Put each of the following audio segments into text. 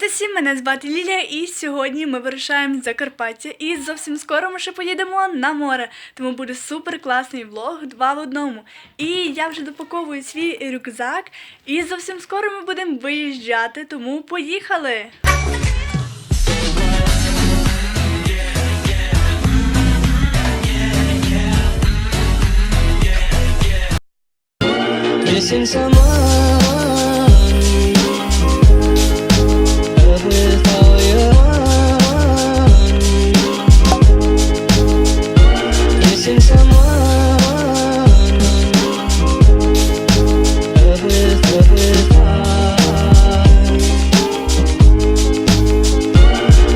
Привіт усім! Мене звати Лілія, і сьогодні ми вирушаємо в Закарпаття. І зовсім скоро ми ще поїдемо на море. Тому буде супер класний влог 2 в одному. І я вже допаковую свій рюкзак. І зовсім скоро ми будемо виїжджати, тому поїхали! Missing someone with all your own. Missing someone with heart.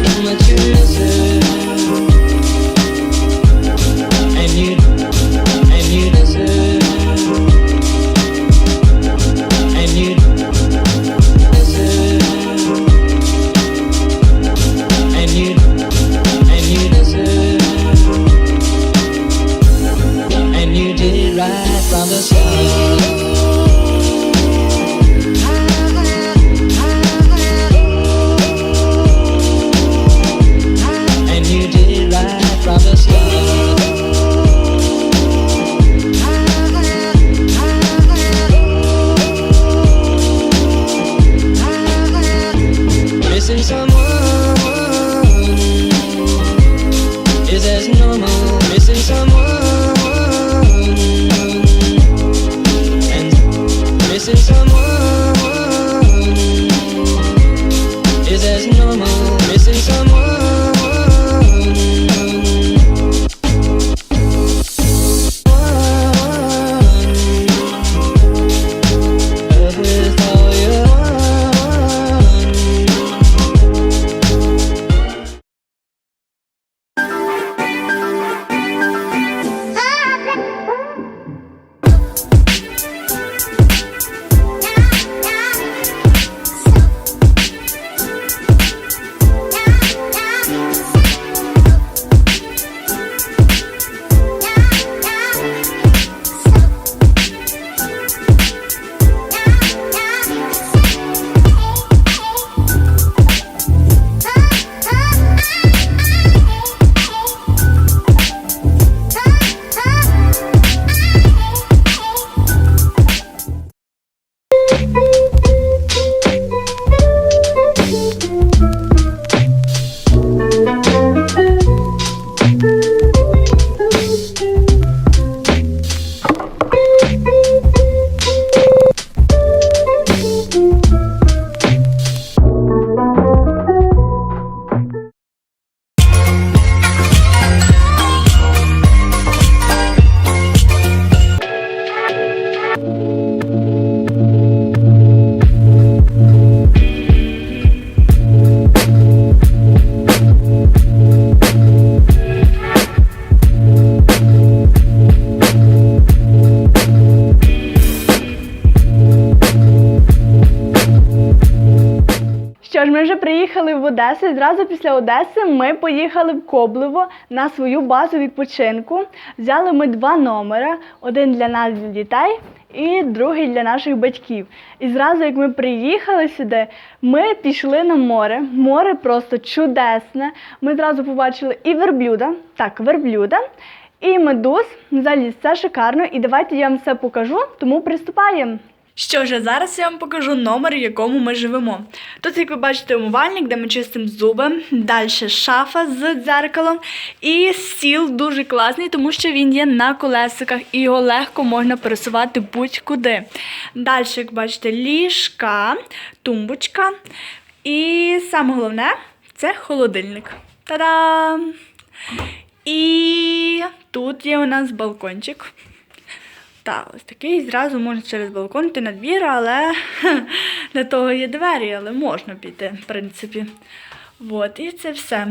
How much you miss it, and you deserve. Right from the start, and you did right from the start. Missing someone is as normal. Missing someone. Missing someone is as normal. Missing someone with all your Що ж, ми вже приїхали в Одесу, і зразу після Одеси ми поїхали в Коблево на свою базу відпочинку. Взяли ми 2 номери, один для нас, для дітей, і другий для наших батьків. І зразу, як ми приїхали сюди, ми пішли на море. Море просто чудесне. Ми зразу побачили і верблюда, і медуз. Взагалі, це шикарно. І давайте я вам все покажу, тому приступаємо. Що ж, зараз я вам покажу номер, в якому ми живемо. Тут, як ви бачите, умивальник, де ми чистимо зуби. Далі шафа з дзеркалом. І стіл дуже класний, тому що він є на колесиках і його легко можна пересувати будь-куди. Далі, як бачите, ліжка, тумбочка. І саме головне – це холодильник. Та-дам! І тут є у нас балкончик. Так, ось такий, зразу можна через балкон йти на двір, але для того є двері, але можна піти, в принципі. От, і це все.